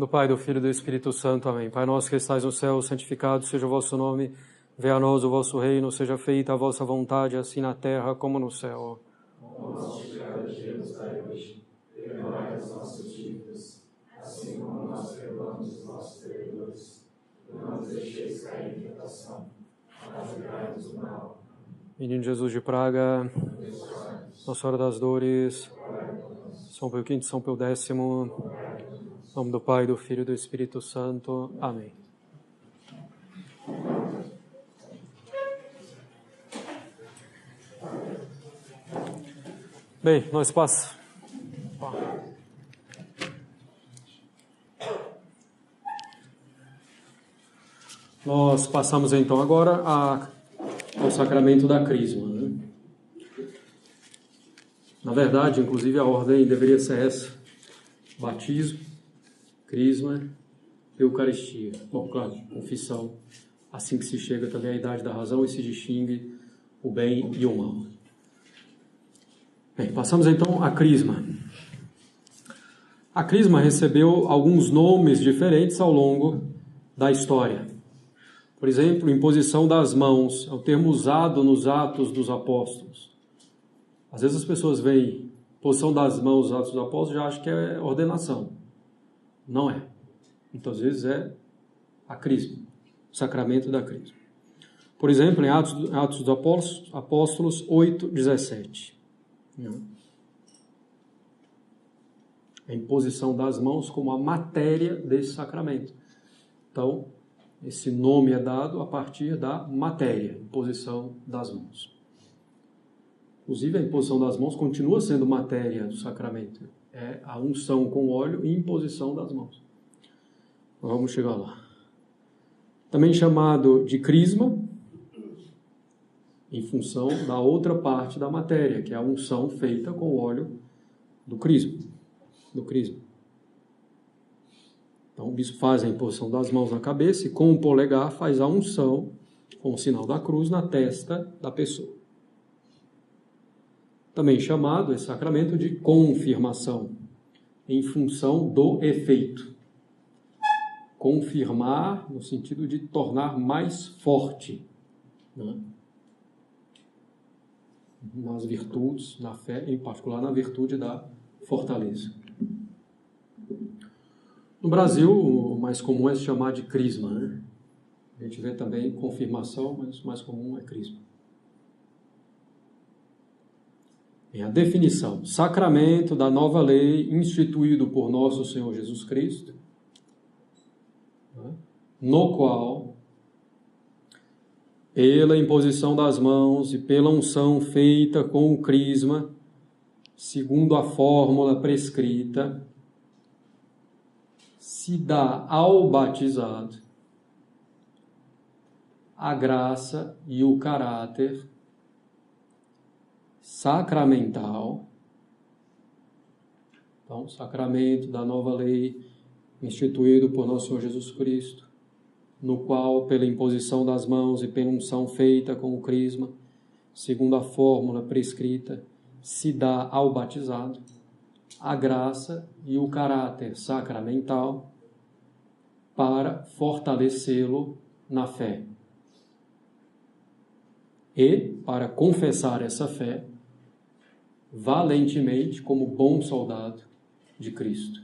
Do Pai, do Filho e do Espírito Santo. Amém. Pai nosso que estais no céu, santificado seja o vosso nome. Venha a nós o vosso reino, seja feita a vossa vontade, assim na terra como no céu. O nosso de cada dia nos dai hoje. Perdoai as nossas dívidas, assim como nós perdoamos os nossos devedores. Não nos deixeis cair em tentação, mas livrai-nos do mal. Menino Jesus de Praga, Nossa Senhora das Dores, São Pio V, São Pio X, em nome do Pai, do Filho e do Espírito Santo. Amém. Bem, nós passamos. Nós passamos então agora ao sacramento da Crisma, né? Na verdade, inclusive, a ordem deveria ser essa: batismo, Crisma, Eucaristia. Bom, claro, confissão. Assim que se chega também à idade da razão e se distingue o bem e o mal. Bem, passamos então à Crisma. A Crisma recebeu alguns nomes diferentes ao longo da história. Por exemplo, imposição das mãos, é o termo usado nos Atos dos Apóstolos. Às vezes as pessoas veem posição das mãos nos Atos dos Apóstolos e já acham que é ordenação. Não é. Muitas vezes é a Crisma, o sacramento da Crisma. Por exemplo, em Atos dos Apóstolos 8:17. A imposição das mãos como a matéria desse sacramento. Então, esse nome é dado a partir da matéria, imposição das mãos. Inclusive, a imposição das mãos continua sendo matéria do sacramento. É a unção com óleo e imposição das mãos. Vamos chegar lá. Também chamado de crisma, em função da outra parte da matéria, que é a unção feita com o óleo do crisma. Então, o bispo faz a imposição das mãos na cabeça e com o polegar faz a unção, com o sinal da cruz, na testa da pessoa. Também chamado esse sacramento de confirmação, em função do efeito. Confirmar no sentido de tornar mais forte, né? Nas virtudes, na fé, em particular na virtude da fortaleza. No Brasil, o mais comum é se chamar de crisma, né? A gente vê também confirmação, mas o mais comum é crisma. A definição: sacramento da nova lei instituído por nosso Senhor Jesus Cristo, no qual, pela imposição das mãos e pela unção feita com o crisma, segundo a fórmula prescrita, se dá ao batizado a graça e o caráter sacramental. Então, sacramento da nova lei instituído por nosso Senhor Jesus Cristo, no qual, pela imposição das mãos e pela unção feita com o crisma, segundo a fórmula prescrita, se dá ao batizado a graça e o caráter sacramental para fortalecê-lo na fé e para confessar essa fé valentemente como bom soldado de Cristo.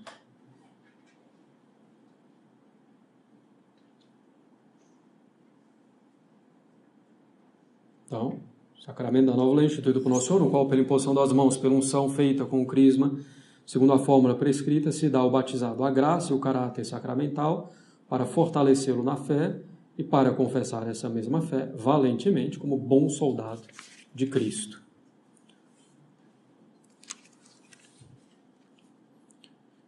Então, sacramento da nova lei instituído por nosso Senhor, no qual, pela imposição das mãos, pela unção feita com o crisma, segundo a fórmula prescrita, se dá ao batizado a graça e o caráter sacramental para fortalecê-lo na fé e para confessar essa mesma fé valentemente como bom soldado de Cristo.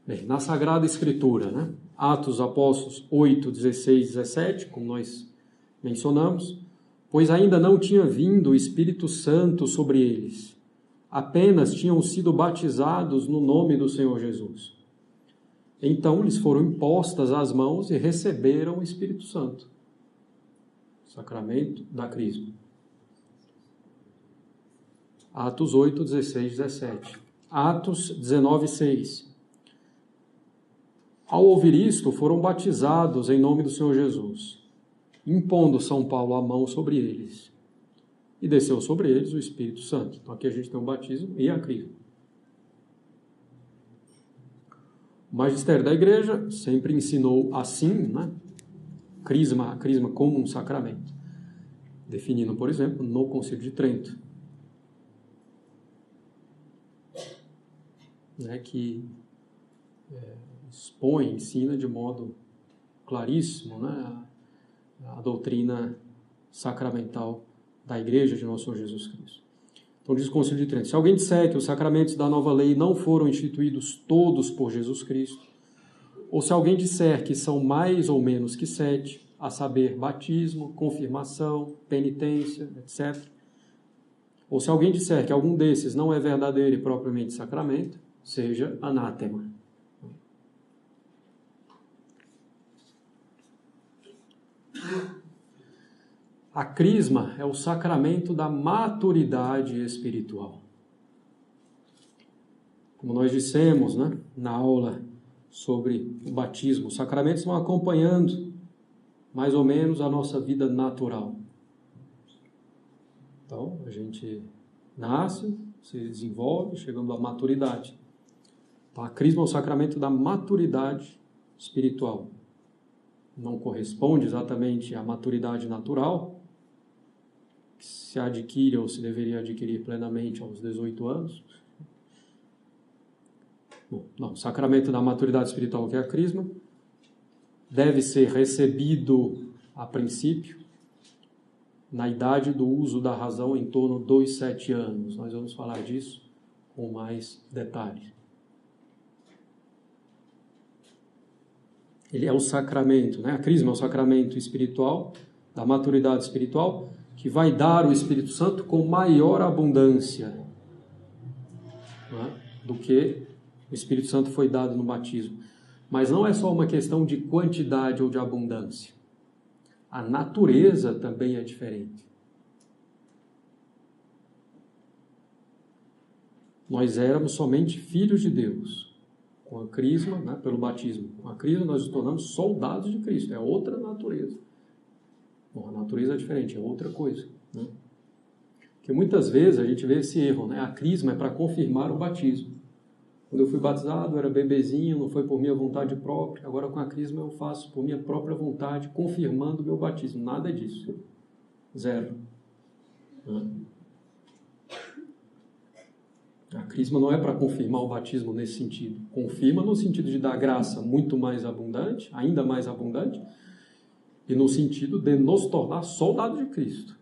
Bem, na Sagrada Escritura, né? Atos dos Apóstolos 8, 16, 17, como nós mencionamos, pois ainda não tinha vindo o Espírito Santo sobre eles, apenas tinham sido batizados no nome do Senhor Jesus. Então lhes foram impostas as mãos e receberam o Espírito Santo. Sacramento da Crisma. Atos 8, 16, 17. Atos 19, 6. Ao ouvir isto, foram batizados em nome do Senhor Jesus, impondo São Paulo a mão sobre eles. E desceu sobre eles o Espírito Santo. Então aqui a gente tem o batismo e a crisma. O magistério da igreja sempre ensinou assim, né? A crisma como um sacramento, definindo, por exemplo, no Concílio de Trento, né, que expõe, ensina de modo claríssimo, né, a doutrina sacramental da Igreja de Nosso Senhor Jesus Cristo. Então diz o Concílio de Trento: se alguém disser que os sacramentos da nova lei não foram instituídos todos por Jesus Cristo, ou se alguém disser que são mais ou menos que 7, a saber, batismo, confirmação, penitência, etc., ou se alguém disser que algum desses não é verdadeiro e propriamente sacramento, seja anátema. A crisma é o sacramento da maturidade espiritual. Como nós dissemos, né, na aula sobre o batismo, os sacramentos vão acompanhando mais ou menos a nossa vida natural. Então, a gente nasce, se desenvolve, chegando à maturidade. Então, a crisma é o sacramento da maturidade espiritual. Não corresponde exatamente à maturidade natural, que se adquire ou se deveria adquirir plenamente aos 18 anos. Bom, não, o sacramento da maturidade espiritual, que é a crisma, deve ser recebido a princípio na idade do uso da razão, em torno dos 7 anos. Nós vamos falar disso com mais detalhes. Ele é o sacramento, né? A crisma é o sacramento espiritual, da maturidade espiritual, que vai dar o Espírito Santo com maior abundância, né, do que o Espírito Santo foi dado no batismo. Mas não é só uma questão de quantidade ou de abundância. A natureza também é diferente. Nós éramos somente filhos de Deus. Com a crisma, né, pelo batismo, com a crisma nós nos tornamos soldados de Cristo. É outra natureza. Bom, a natureza é diferente, é outra coisa, né? Porque muitas vezes a gente vê esse erro, né? A crisma é para confirmar o batismo. Quando eu fui batizado, eu era bebezinho, não foi por minha vontade própria. Agora com a crisma eu faço por minha própria vontade, confirmando o meu batismo. Nada disso. Zero. A crisma não é para confirmar o batismo nesse sentido. Confirma no sentido de dar graça muito mais abundante, ainda mais abundante, e no sentido de nos tornar soldados de Cristo.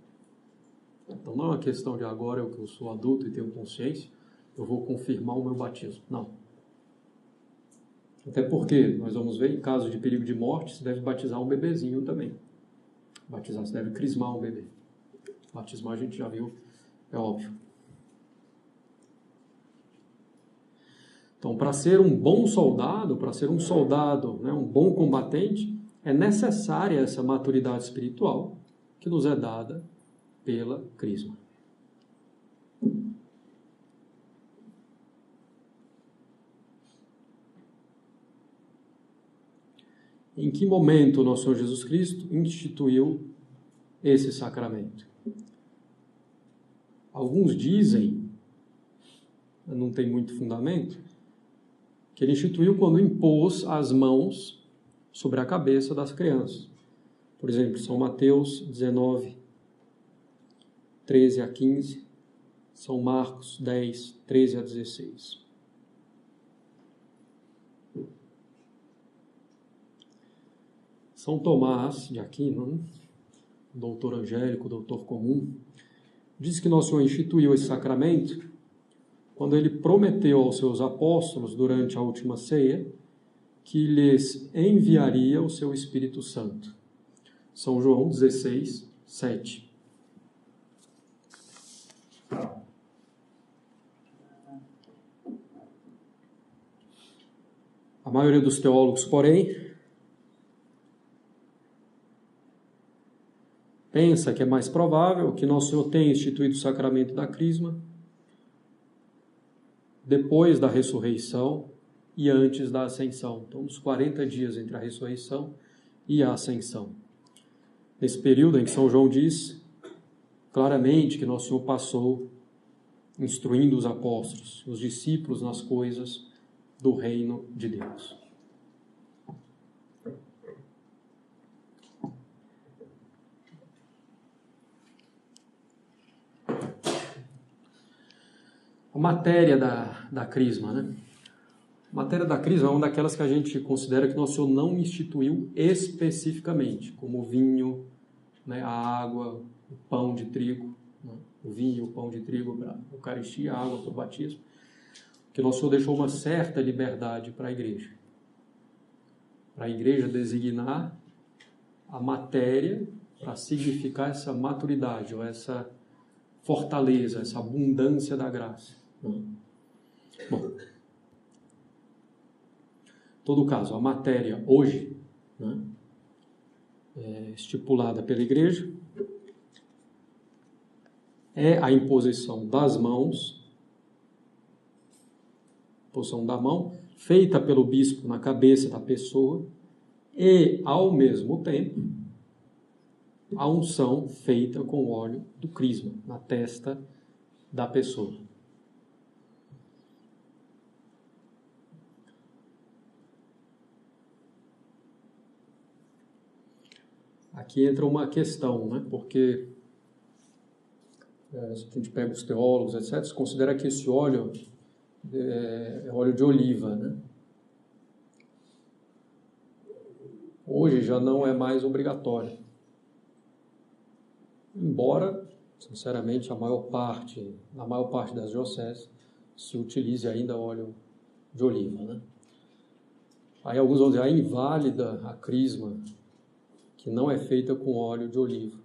Então não é uma questão de agora eu que eu sou adulto e tenho consciência, eu vou confirmar o meu batismo. Não. Até porque, nós vamos ver, em caso de perigo de morte, se deve batizar um bebezinho também. Batizar, se deve crismar um bebê. Batismar a gente já viu, é óbvio. Então, para ser um bom soldado, para ser um soldado, né, um bom combatente, é necessária essa maturidade espiritual que nos é dada pela crisma. Em que momento nosso Senhor Jesus Cristo instituiu esse sacramento? Alguns dizem, não tem muito fundamento, que ele instituiu quando impôs as mãos sobre a cabeça das crianças. Por exemplo, São Mateus 19, 13 a 15, São Marcos 10, 13 a 16. São Tomás de Aquino, doutor angélico, doutor comum, diz que Nosso Senhor instituiu esse sacramento quando ele prometeu aos seus apóstolos, durante a última ceia, que lhes enviaria o seu Espírito Santo. São João 16, 7. A maioria dos teólogos, porém, pensa que é mais provável que Nosso Senhor tenha instituído o sacramento da crisma depois da ressurreição e antes da ascensão. Então, nos 40 dias entre a ressurreição e a ascensão. Nesse período em que São João diz claramente que Nosso Senhor passou instruindo os apóstolos, os discípulos nas coisas do reino de Deus. A matéria da crisma, né? A matéria da crisma é uma daquelas que a gente considera que Nosso Senhor não instituiu especificamente, como o vinho, né, a água, o pão de trigo, né? O vinho e o pão de trigo para a Eucaristia, a água para o batismo, que Nosso Senhor deixou uma certa liberdade para a igreja designar a matéria para significar essa maturidade, ou essa fortaleza, essa abundância da graça. Bom, em todo caso, a matéria hoje, né, estipulada pela igreja, é a imposição das mãos, imposição da mão, feita pelo bispo na cabeça da pessoa, e, ao mesmo tempo, a unção feita com o óleo do crisma, na testa da pessoa. Aqui entra uma questão, né? Porque se a gente pega os teólogos, etc., se considera que esse óleo é óleo de oliva, né? Hoje já não é mais obrigatório. Embora, sinceramente, na maior parte das dioceses se utilize ainda óleo de oliva, né? Aí alguns vão dizer, é inválida a crisma que não é feita com óleo de oliva.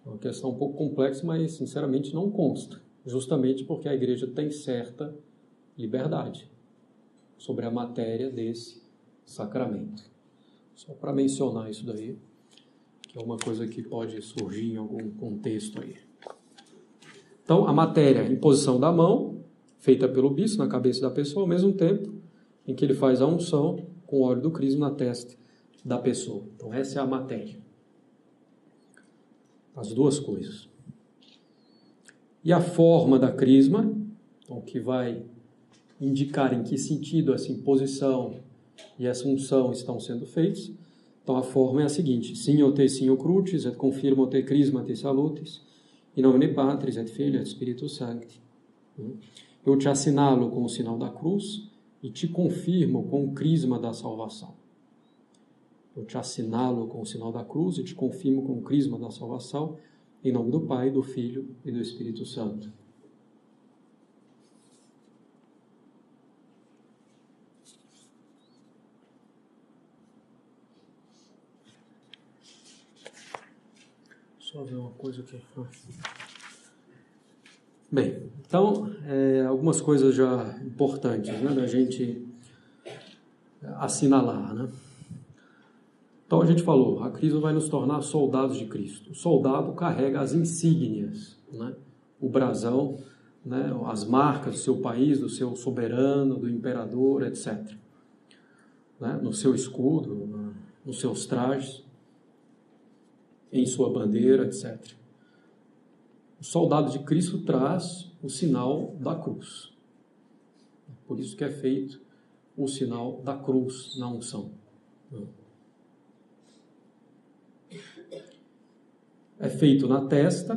É uma questão um pouco complexa, mas sinceramente não consta, justamente porque a igreja tem certa liberdade sobre a matéria desse sacramento. Só para mencionar isso daí, que é uma coisa que pode surgir em algum contexto aí. Então, a matéria, imposição da mão, feita pelo bispo na cabeça da pessoa, ao mesmo tempo em que ele faz a unção com o óleo do crisma na testa da pessoa. Então, essa é a matéria. As duas coisas. E a forma da crisma, então, que vai indicar em que sentido essa imposição e essa unção estão sendo feitos. Então, a forma é a seguinte: Signo te signo crucis, et confirmo te crisma te salutis, in nomine Patris et Filii et Spiritus Sancti. Eu te assinalo com o sinal da cruz e te confirmo com o crisma da salvação. Eu te assinalo com o sinal da cruz e te confirmo com o crisma da salvação, em nome do Pai, do Filho e do Espírito Santo. Só ver uma coisa aqui. Bem, então, algumas coisas já importantes, né, da gente assinalar, né? Então, a gente falou, a crisma vai nos tornar soldados de Cristo. O soldado carrega as insígnias, né? O brasão, né? As marcas do seu país, do seu soberano, do imperador, etc. Né? No seu escudo, nos seus trajes, em sua bandeira, etc. O soldado de Cristo traz o sinal da cruz. Por isso que é feito o sinal da cruz na unção. É feito na testa,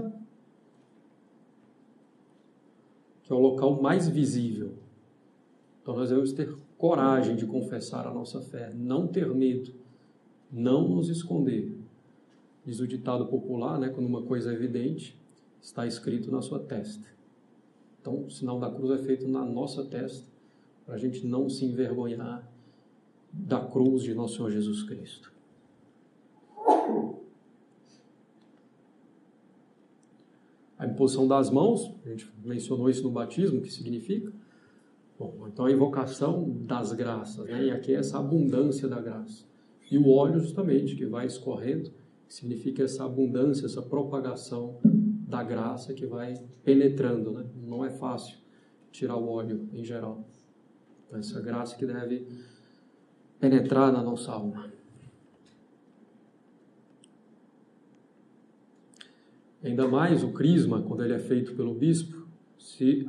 que é o local mais visível. Então nós devemos ter coragem de confessar a nossa fé, não ter medo, não nos esconder. Diz o ditado popular, né, quando uma coisa é evidente, está escrito na sua testa. Então o sinal da cruz é feito na nossa testa, para a gente não se envergonhar da cruz de nosso Senhor Jesus Cristo. A imposição das mãos, a gente mencionou isso no batismo, o que significa? Bom, então a invocação das graças, né? E aqui é essa abundância da graça. E o óleo, justamente, que vai escorrendo, que significa essa abundância, essa propagação da graça que vai penetrando, né? Não é fácil tirar o óleo em geral. Essa graça que deve penetrar na nossa alma. Ainda mais o crisma, quando ele é feito pelo bispo, se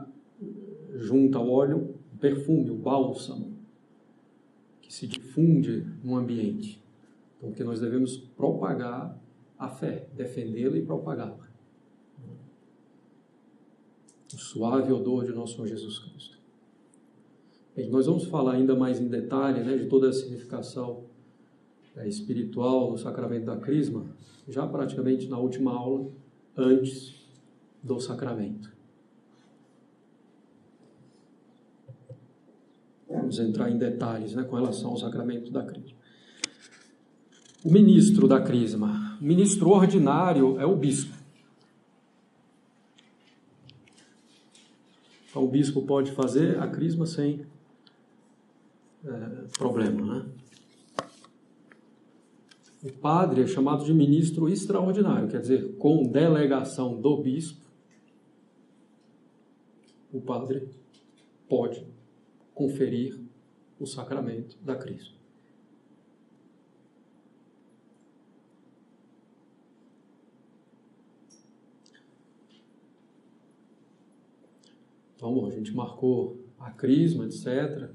junta ao óleo o perfume, o bálsamo, que se difunde no ambiente. Então, que nós devemos propagar a fé, defendê-la e propagá-la. O suave odor de nosso Senhor Jesus Cristo. Bem, nós vamos falar ainda mais em detalhe, né, de toda a significação espiritual no sacramento da crisma, já praticamente na última aula, antes do sacramento. Vamos entrar em detalhes, né, com relação ao sacramento da crisma. O ministro da crisma. O ministro ordinário é o bispo. Então, o bispo pode fazer a crisma sem problema, né? O padre é chamado de ministro extraordinário, quer dizer, com delegação do bispo, o padre pode conferir o sacramento da crisma. Então, bom, a gente marcou a crisma, etc.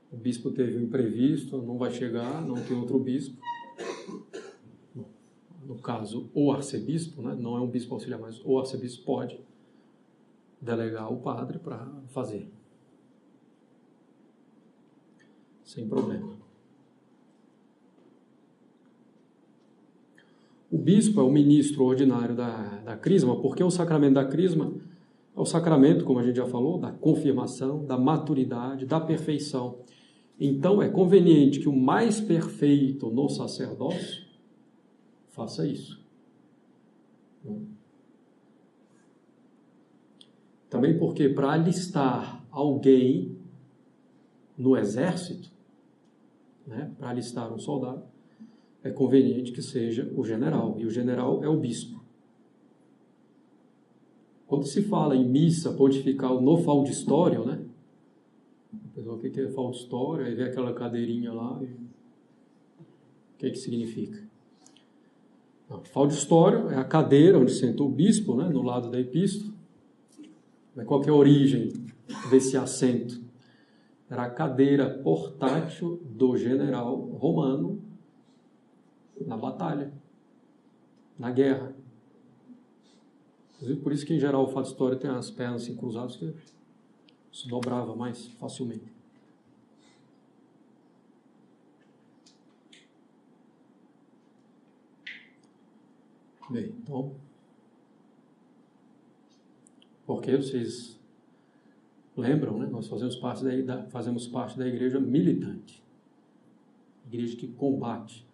O bispo teve um imprevisto, não vai chegar, não tem outro bispo. No caso, o arcebispo, né? Não é um bispo auxiliar, mas o arcebispo pode delegar o padre para fazer. Sem problema. O bispo é o ministro ordinário da crisma, porque o sacramento da crisma é o sacramento, como a gente já falou, da confirmação, da maturidade, da perfeição. Então, é conveniente que o mais perfeito no sacerdócio faça isso. Também porque para alistar alguém no exército, né, para alistar um soldado, é conveniente que seja o general, e o general é o bispo. Quando se fala em missa pontifical no faudistório, né? A pessoa, o que é faudistório? Aí vê aquela cadeirinha lá, e o que significa? Não, faudistório é a cadeira onde senta o bispo, né, no lado da epístola. Mas qual que é a origem desse assento? Era a cadeira portátil do general romano na batalha, na guerra. Por isso que, em geral, o faudistório tem as pernas assim cruzadas, que se dobrava mais facilmente. Bem, então, porque vocês lembram, né? Nós fazemos parte da igreja militante, igreja que combate,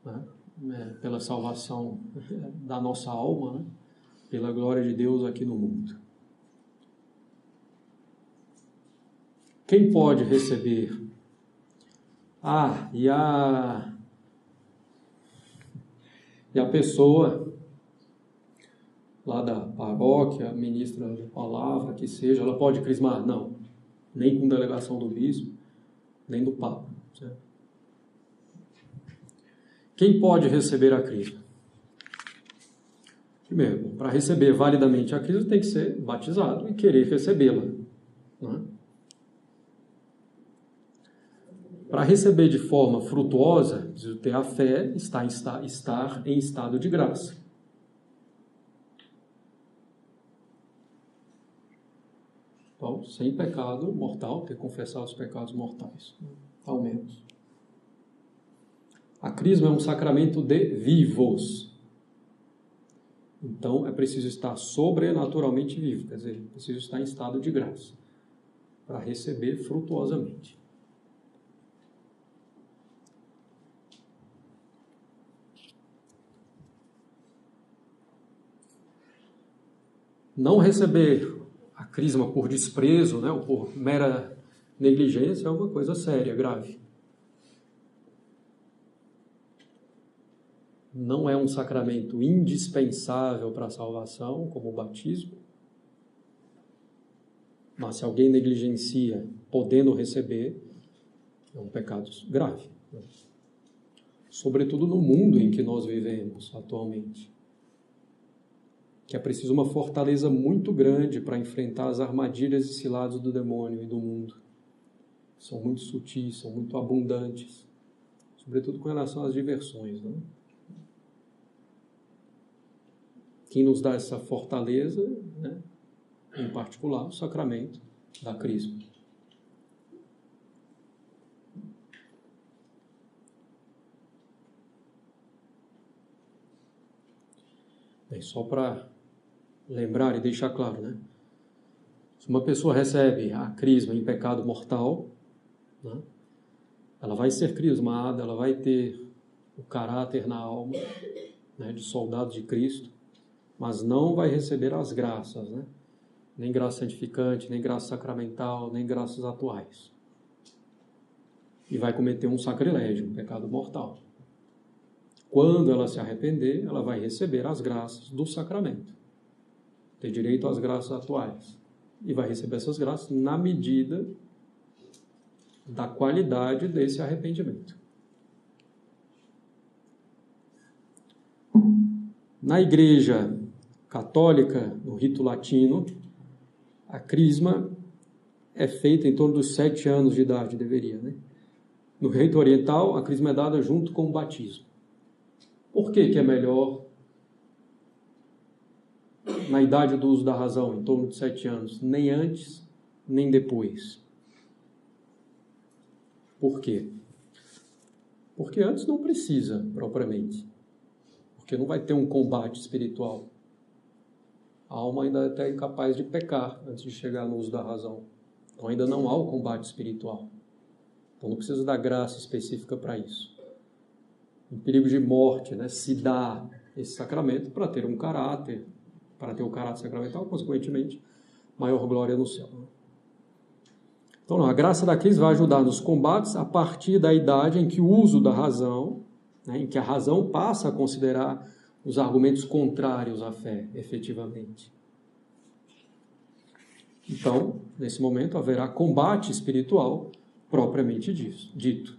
né? Pela salvação da nossa alma, né? Pela glória de Deus aqui no mundo. Quem pode receber? E a pessoa lá da paróquia, ministra da palavra, que seja, ela pode crismar? Não. Nem com delegação do bispo, nem do papa. Certo? Quem pode receber a crisma? Primeiro, para receber validamente a crisma, tem que ser batizado e querer recebê-la. Né? Para receber de forma frutuosa, preciso ter a fé, estar em estado de graça. Então, sem pecado mortal, ter que confessar os pecados mortais, ao menos. A crisma é um sacramento de vivos. Então, é preciso estar sobrenaturalmente vivo, quer dizer, é preciso estar em estado de graça, para receber frutuosamente. Não receber a crisma por desprezo, né, ou por mera negligência, é uma coisa séria, grave. Não é um sacramento indispensável para a salvação, como o batismo. Mas se alguém negligencia podendo receber, é um pecado grave. Sobretudo no mundo em que nós vivemos atualmente. Que é preciso uma fortaleza muito grande para enfrentar as armadilhas e cilados do demônio e do mundo. São muito sutis, são muito abundantes. Sobretudo com relação às diversões, né? Quem nos dá essa fortaleza, né? Em particular, o sacramento da Crisma. Bem, só para lembrar e deixar claro, né? Se uma pessoa recebe a Crisma em pecado mortal, né? Ela vai ser crismada, ela vai ter o caráter na alma, né? De soldado de Cristo, mas não vai receber as graças, né? Nem graça santificante, nem graça sacramental, nem graças atuais. E vai cometer um sacrilégio, um pecado mortal. Quando ela se arrepender, ela vai receber as graças do sacramento. Ter direito às graças atuais. E vai receber essas graças na medida da qualidade desse arrependimento. Na Igreja Católica, no rito latino, a Crisma é feita em torno dos 7 anos de idade, deveria, né? No rito oriental, a Crisma é dada junto com o batismo. Por que é melhor na idade do uso da razão, em torno de 7 anos? Nem antes, nem depois. Por quê? Porque antes não precisa, propriamente. Porque não vai ter um combate espiritual. A alma ainda é até incapaz de pecar antes de chegar no uso da razão. Então ainda não há o combate espiritual. Então não precisa da graça específica para isso. Em perigo de morte, né, se dá esse sacramento para ter um caráter, para ter o caráter sacramental, consequentemente, maior glória no céu. Então, não, a graça da Crisma vai ajudar nos combates a partir da idade em que o uso da razão, né, em que a razão passa a considerar os argumentos contrários à fé, efetivamente. Então, nesse momento, haverá combate espiritual propriamente dito.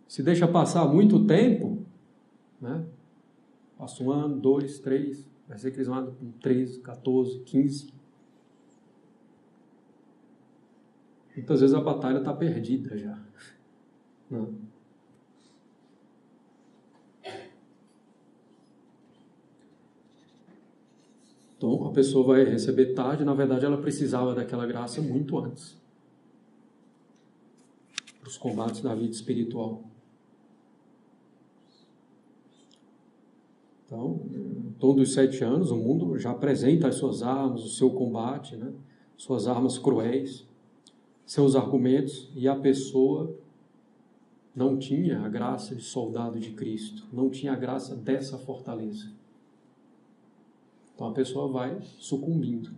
Se deixa passar muito tempo, né? Passa 1 ano, 2, 3, vai ser crismado com 13, 14, 15. Muitas vezes a batalha está perdida já. Não. Então, a pessoa vai receber tarde, na verdade ela precisava daquela graça muito antes. Para os combates da vida espiritual. Então, em torno dos 7 anos, o mundo já apresenta as suas armas, o seu combate, né? Suas armas cruéis, seus argumentos, e a pessoa não tinha a graça de soldado de Cristo, não tinha a graça dessa fortaleza. Então a pessoa vai sucumbindo.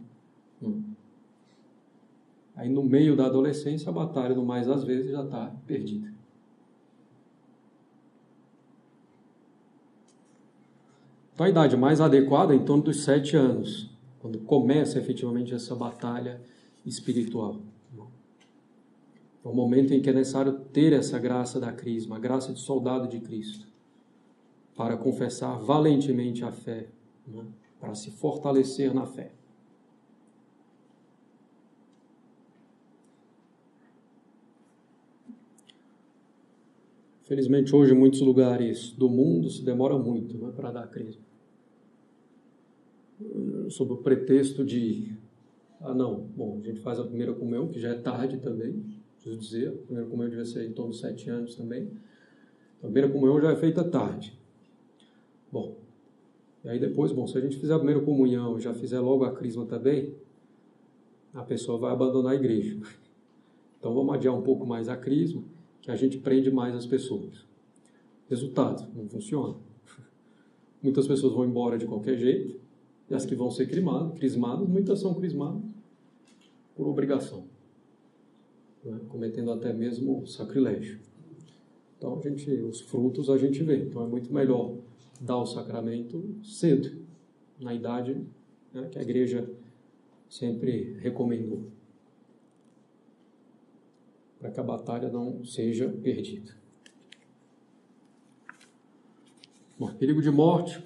Aí no meio da adolescência, a batalha, no mais das vezes, já está perdida. Então a idade mais adequada é em torno dos 7 anos, quando começa efetivamente essa batalha espiritual. É o momento em que é necessário ter essa graça da Crisma, a graça de soldado de Cristo, para confessar valentemente a fé, né? Para se fortalecer na fé. Felizmente, hoje, em muitos lugares do mundo, se demora muito, né, para dar a Crisma. Sob o pretexto de, a gente faz a primeira comunhão, que já é tarde também, preciso dizer, a primeira comunhão devia ser em torno de 7 anos também. A primeira comunhão já é feita tarde. E aí depois, se a gente fizer a primeira comunhão e já fizer logo a Crisma também, a pessoa vai abandonar a igreja. Então vamos adiar um pouco mais a Crisma, que a gente prende mais as pessoas. Resultado, não funciona. Muitas pessoas vão embora de qualquer jeito, e as que vão ser crismadas, muitas são crismadas por obrigação, né? Cometendo até mesmo sacrilégio. Então os frutos a gente vê. Então é muito melhor dar o sacramento cedo, na idade, né, que a igreja sempre recomendou. para que a batalha não seja perdida. Bom, perigo de morte,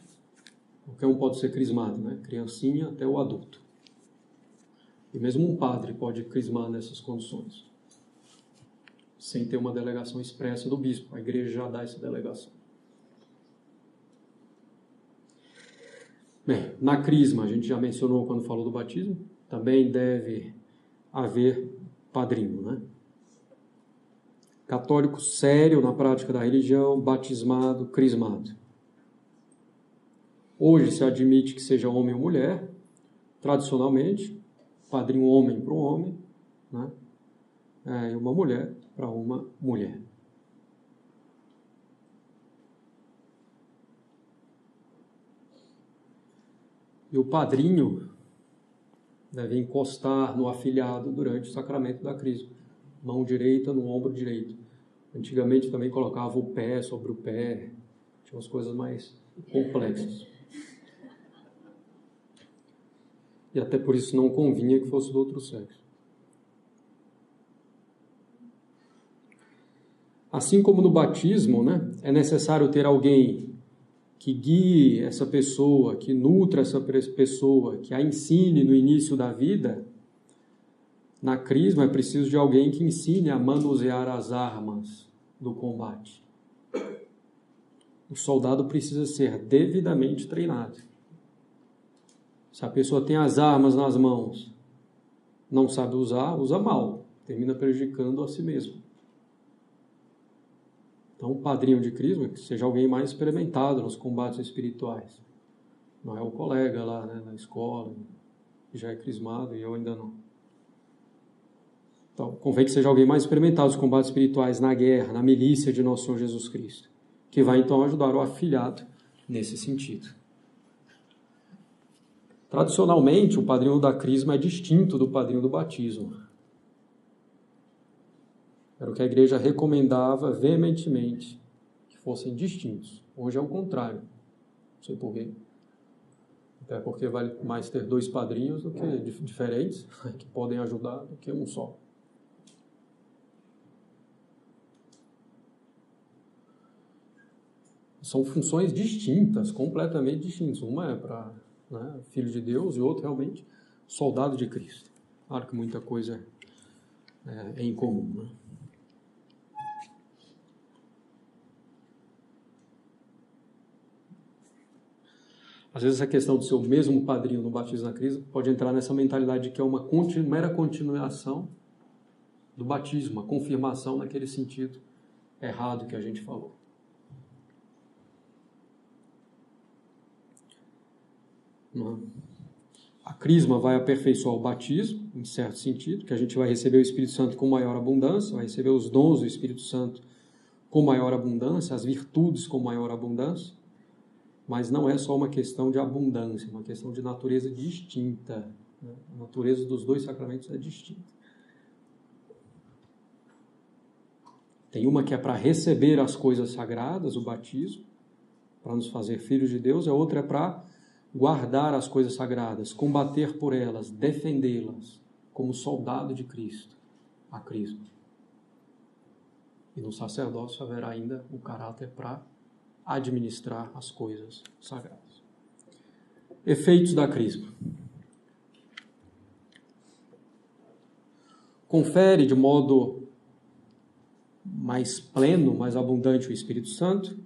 qualquer um pode ser crismado, né? Criancinha até o adulto. E mesmo um padre pode crismar nessas condições, sem ter uma delegação expressa do bispo. A igreja já dá essa delegação. Bem, na crisma, a gente já mencionou quando falou do batismo, também deve haver padrinho, né? Católico sério na prática da religião, batismado, crismado. Hoje se admite que seja homem ou mulher, tradicionalmente, padrinho homem para um homem, né? E uma mulher para uma mulher. E o padrinho deve encostar no afilhado durante o sacramento da crisma. Mão direita no ombro direito. Antigamente também colocava o pé sobre o pé. Tinha umas coisas mais complexas. E até por isso não convinha que fosse do outro sexo. Assim como no batismo, né, é necessário ter alguém que guie essa pessoa, que nutra essa pessoa, que a ensine no início da vida. Na crisma é preciso de alguém que ensine a manusear as armas do combate. O soldado precisa ser devidamente treinado. Se a pessoa tem as armas nas mãos, não sabe usar, usa mal, termina prejudicando a si mesmo. Então, o padrinho de crisma, que seja alguém mais experimentado nos combates espirituais. Não é o colega lá, né, na escola, que já é crismado e eu ainda não. Então, convém que seja alguém mais experimentado nos combates espirituais, na guerra, na milícia de Nosso Senhor Jesus Cristo, que vai então ajudar o afilhado nesse sentido. Tradicionalmente, o padrinho da crisma é distinto do padrinho do batismo. Era o que a igreja recomendava veementemente, que fossem distintos. Hoje é o contrário. Não sei porquê. Até porque vale mais ter dois padrinhos do que diferentes, que podem ajudar, do que um só. São funções distintas, completamente distintas. Uma é para filho de Deus e outra realmente soldado de Cristo. Claro que muita coisa é em comum, né? Às vezes a questão de ser o mesmo padrinho no batismo na crisma pode entrar nessa mentalidade de que é uma mera continuação do batismo, uma confirmação naquele sentido errado que a gente falou. A crisma vai aperfeiçoar o batismo, em certo sentido, que a gente vai receber o Espírito Santo com maior abundância, vai receber os dons do Espírito Santo com maior abundância, as virtudes com maior abundância. Mas não é só uma questão de abundância, é uma questão de natureza distinta. Né? A natureza dos dois sacramentos é distinta. Tem uma que é para receber as coisas sagradas, o batismo, para nos fazer filhos de Deus, a outra é para guardar as coisas sagradas, combater por elas, defendê-las, como soldado de Cristo, a crisma. E no sacerdócio haverá ainda o caráter para administrar as coisas sagradas. Efeitos da crisma. Confere de modo mais pleno, mais abundante o Espírito Santo.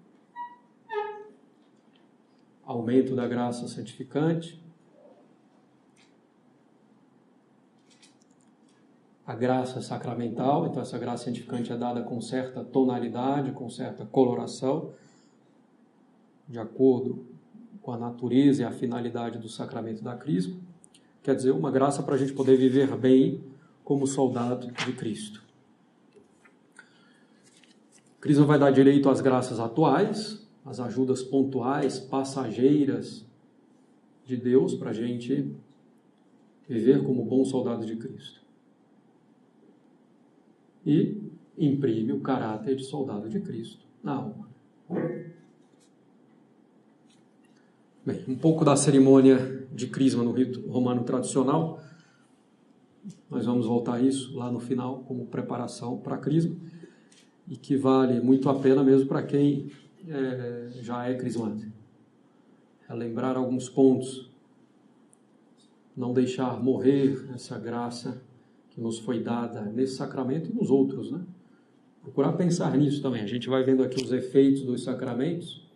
Aumento da graça santificante. A graça sacramental, então essa graça santificante é dada com certa tonalidade, com certa coloração, de acordo com a natureza e a finalidade do sacramento da crisma. Quer dizer, uma graça para a gente poder viver bem como soldado de Cristo. A crisma vai dar direito às graças atuais, às ajudas pontuais, passageiras de Deus para a gente viver como bom soldado de Cristo. E imprime o caráter de soldado de Cristo na alma. Bem, um pouco da cerimônia de crisma no rito romano tradicional. Nós vamos voltar a isso lá no final, como preparação para a crisma, e que vale muito a pena mesmo para quem já é crismante. Relembrar alguns pontos, não deixar morrer essa graça que nos foi dada nesse sacramento e nos outros, né? Procurar pensar nisso também. A gente vai vendo aqui os efeitos dos sacramentos.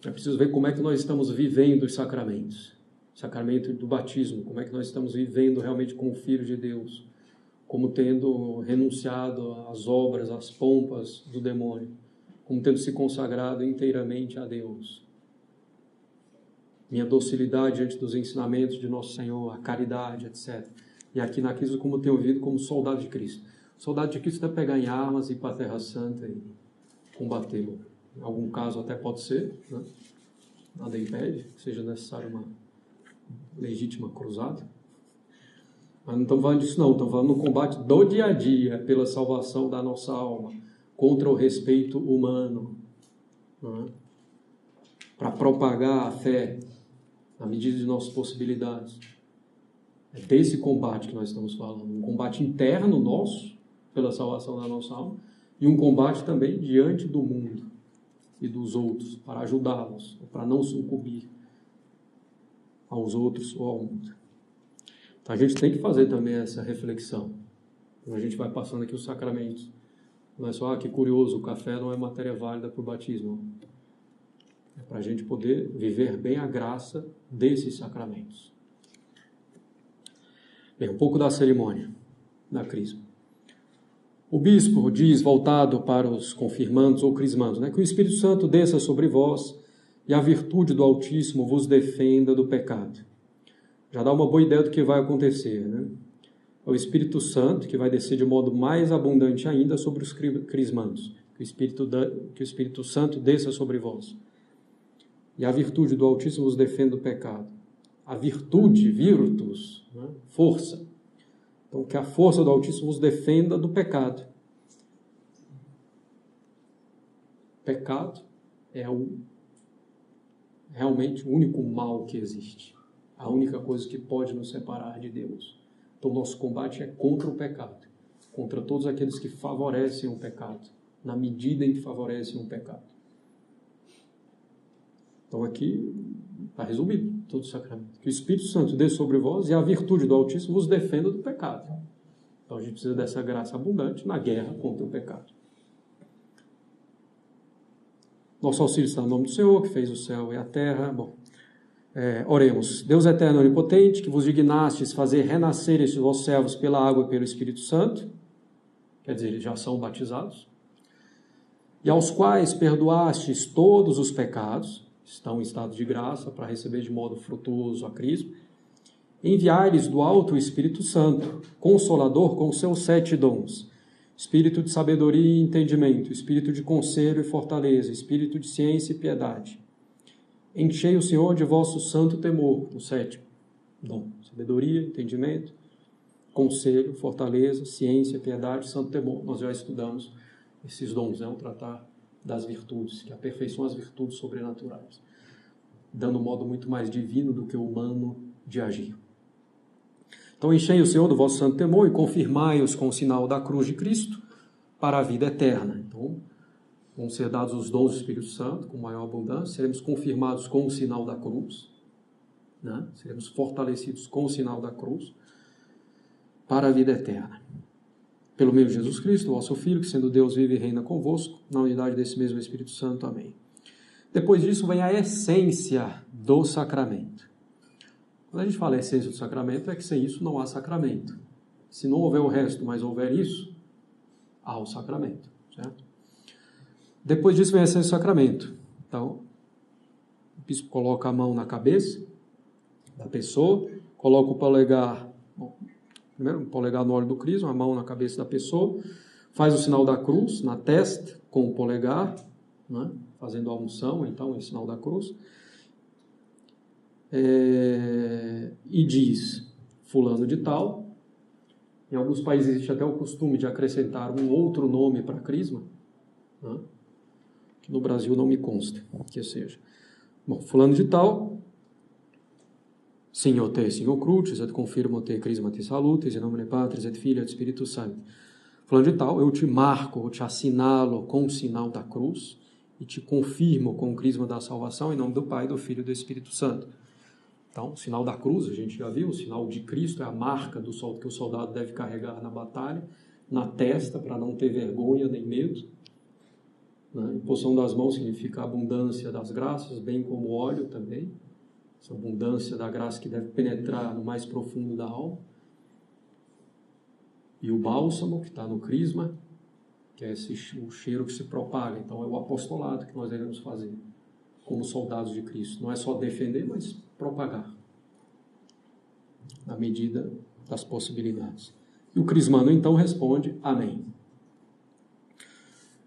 É preciso ver como é que nós estamos vivendo os sacramentos. O sacramento do batismo, como é que nós estamos vivendo realmente como filhos de Deus, como tendo renunciado às obras, às pompas do demônio, como tendo se consagrado inteiramente a Deus. Minha docilidade diante dos ensinamentos de Nosso Senhor, a caridade, etc. E aqui na Crisma, como eu tenho ouvido, como soldado de Cristo. Soldado de Cristo é pegar em armas e ir para a Terra Santa e combatê-lo. Em algum caso até pode ser, né? Nada impede que seja necessário uma legítima cruzada. Mas não estamos falando disso não, estamos falando no combate do dia a dia, pela salvação da nossa alma, contra o respeito humano, né? Para propagar a fé na medida de nossas possibilidades. É desse combate que nós estamos falando, um combate interno nosso, pela salvação da nossa alma, e um combate também diante do mundo e dos outros, para ajudá-los, para não sucumbir aos outros ou ao mundo. Então a gente tem que fazer também essa reflexão. Quando a gente vai passando aqui os sacramentos. Não é só, que curioso, o café não é matéria válida para o batismo. É para a gente poder viver bem a graça desses sacramentos. Bem, um pouco da cerimônia da crisma. O bispo diz, voltado para os confirmandos ou crismandos, né, que o Espírito Santo desça sobre vós e a virtude do Altíssimo vos defenda do pecado. Já dá uma boa ideia do que vai acontecer, né? É o Espírito Santo que vai descer de modo mais abundante ainda sobre os crismandos. Que o Espírito Santo desça sobre vós. E a virtude do Altíssimo vos defenda do pecado. A virtude, virtus, né? Força. Então, que a força do Altíssimo vos defenda do pecado. Pecado é realmente o único mal que existe. A única coisa que pode nos separar de Deus. Então, nosso combate é contra o pecado. Contra todos aqueles que favorecem o pecado. Na medida em que favorecem o pecado. Então, aqui está resumido todo o sacramento. Que o Espírito Santo desça sobre vós e a virtude do Altíssimo vos defenda do pecado. Então, a gente precisa dessa graça abundante na guerra contra o pecado. Nosso auxílio está no nome do Senhor, que fez o céu e a terra. Bom, oremos. Deus eterno e onipotente, que vos dignastes fazer renascer estes vossos servos pela água e pelo Espírito Santo, quer dizer, eles já são batizados, e aos quais perdoastes todos os pecados, estão em estado de graça para receber de modo frutuoso a Cristo, enviai-lhes do alto o Espírito Santo, Consolador com seus 7 dons, Espírito de sabedoria e entendimento, Espírito de conselho e fortaleza, Espírito de ciência e piedade. Enchei o Senhor de vosso santo temor, o 7º dom, sabedoria, entendimento, conselho, fortaleza, ciência, piedade, santo temor. Nós já estudamos esses dons, o tratar das virtudes, que aperfeiçoam as virtudes sobrenaturais, dando um modo muito mais divino do que humano de agir. Então, enchei o Senhor do vosso santo temor e confirmai-os com o sinal da cruz de Cristo para a vida eterna. Então, vão ser dados os dons do Espírito Santo com maior abundância, seremos confirmados com o sinal da cruz, né? Seremos fortalecidos com o sinal da cruz para a vida eterna. Pelo meio de Jesus Cristo, vosso Filho, que sendo Deus vive e reina convosco, na unidade desse mesmo Espírito Santo. Amém. Depois disso vem a essência do sacramento. Quando a gente fala essência do sacramento, é que sem isso não há sacramento. Se não houver o resto, mas houver isso, há o sacramento, certo? Depois disso vem a essência do sacramento. Então, o bispo coloca a mão na cabeça da pessoa, coloca o polegar, primeiro o polegar no óleo do crisma, a mão na cabeça da pessoa, faz o sinal da cruz na testa com o polegar, né, fazendo a unção, então, em sinal da cruz, e diz, fulano de tal. Em alguns países existe até o costume de acrescentar um outro nome para a crisma, né, que no Brasil não me consta que seja. Bom, fulano de tal, Signor te, Signor Crucis, et confirmo te, Crisma te salutis, in nomine Patris et Filii et Spiritus Sancti. Falando de tal, eu te marco, eu te assinalo com o sinal da cruz e te confirmo com o crisma da salvação em nome do Pai, do Filho e do Espírito Santo. Então, o sinal da cruz, a gente já viu, o sinal de Cristo é a marca que o soldado deve carregar na batalha, na testa, para não ter vergonha nem medo. Né? Imposição das mãos significa a abundância das graças, bem como o óleo também. Essa abundância da graça que deve penetrar no mais profundo da alma. E o bálsamo, que está no crisma, que é o cheiro que se propaga. Então, é o apostolado que nós devemos fazer como soldados de Cristo. Não é só defender, mas propagar na medida das possibilidades. E o crismano, então, responde amém.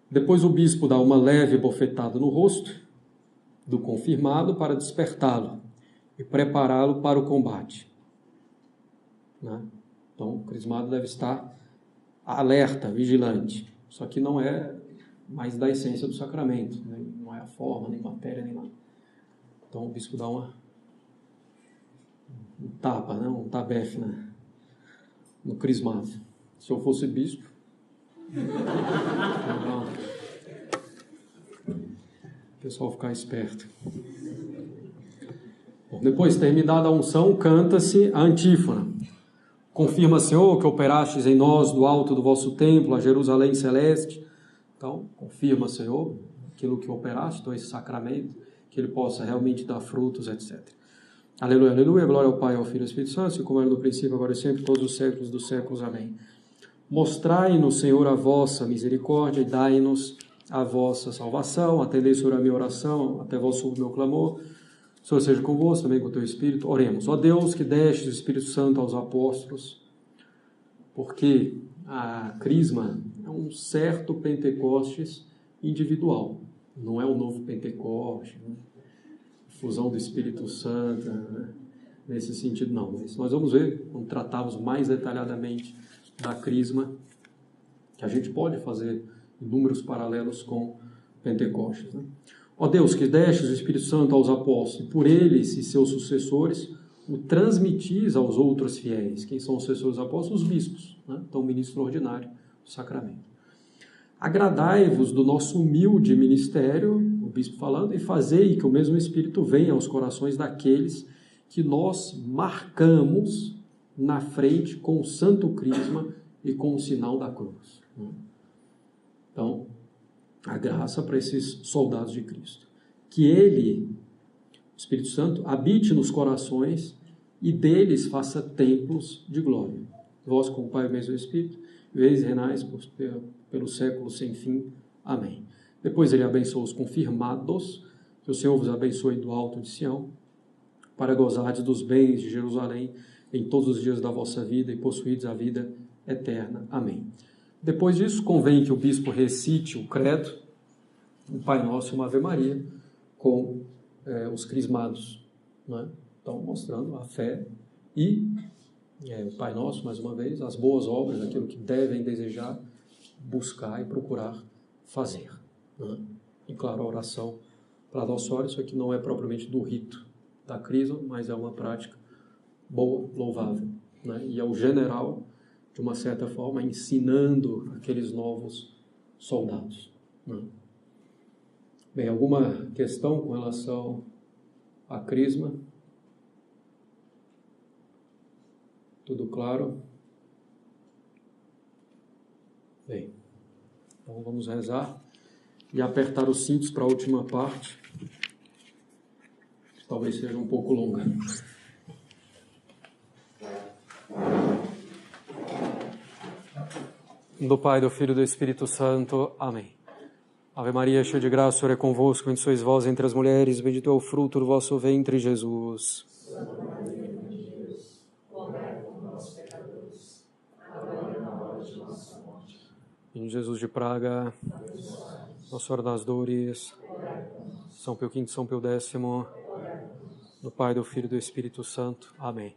Depois o bispo dá uma leve bofetada no rosto do confirmado para despertá-lo e prepará-lo para o combate. Né? Então, o crismado deve estar alerta, vigilante. Só que não é mais da essência do sacramento, né? Não é a forma, nem matéria, nem nada. Então, o bispo dá um tapa, né? Um tabefe no crismado. Se eu fosse bispo, o pessoal ficar esperto. Bom, depois, terminada a unção, canta-se a antífona. Confirma, Senhor, que operastes em nós do alto do vosso templo, a Jerusalém celeste. Então, confirma, Senhor, aquilo que operaste, então esse sacramento, que ele possa realmente dar frutos, etc. Aleluia, aleluia, glória ao Pai, ao Filho e ao Espírito Santo, assim como era no princípio, agora e sempre, todos os séculos dos séculos. Amém. Mostrai-nos, Senhor, a vossa misericórdia e dai-nos a vossa salvação. Atendei, Senhor, a minha oração, até vós ouve o meu clamor. O Senhor seja convosco, também com o teu Espírito. Oremos. Ó Deus, que deste o Espírito Santo aos apóstolos, porque a crisma é um certo Pentecostes individual. Não é o novo Pentecoste, né? Fusão do Espírito Santo, né? Nesse sentido, não. Mas nós vamos ver, quando tratarmos mais detalhadamente da crisma, que a gente pode fazer inúmeros paralelos com Pentecostes, né? Ó Deus, que destes o Espírito Santo aos apóstolos, e por eles e seus sucessores, o transmitis aos outros fiéis. Quem são os sucessores dos apóstolos? Os bispos, né? Então, o ministro ordinário do sacramento. Agradai-vos do nosso humilde ministério, o bispo falando, e fazei que o mesmo Espírito venha aos corações daqueles que nós marcamos na frente com o santo crisma e com o sinal da cruz. Então, a graça para esses soldados de Cristo. Que ele, o Espírito Santo, habite nos corações e deles faça templos de glória. Vós, com o Pai e o mesmo Espírito, veis e renais pelo século sem fim. Amém. Depois ele abençoa os confirmados, que o Senhor vos abençoe do alto de Sião, para gozardes dos bens de Jerusalém em todos os dias da vossa vida e possuídes a vida eterna. Amém. Depois disso, convém que o bispo recite o credo, um Pai Nosso e uma Ave Maria, com os crismados, né? Então, mostrando a fé e o Pai Nosso, mais uma vez, as boas obras, aquilo que devem desejar, buscar e procurar fazer, né? E, claro, a oração para nossa hora. Isso aqui não é propriamente do rito da crisma, mas é uma prática boa, louvável, né? E é o general, de uma certa forma, ensinando aqueles novos soldados, né? Bem, alguma questão com relação à crisma? Tudo claro? Bem, então vamos rezar e apertar os cintos para a última parte. Talvez seja um pouco longa. Do Pai, do Filho e do Espírito Santo. Amém. Ave Maria, cheia de graça, o Senhor é convosco, bendita sois vós entre as mulheres, bendito é o fruto do vosso ventre, Jesus. Santa Maria, Mãe de Deus, rogai por nós, pecadores, agora e na hora de nossa morte. Em Jesus de Praga, Nossa Senhora das Dores, São Pio V, São Pio X, do Pai, do Filho e do Espírito Santo. Amém.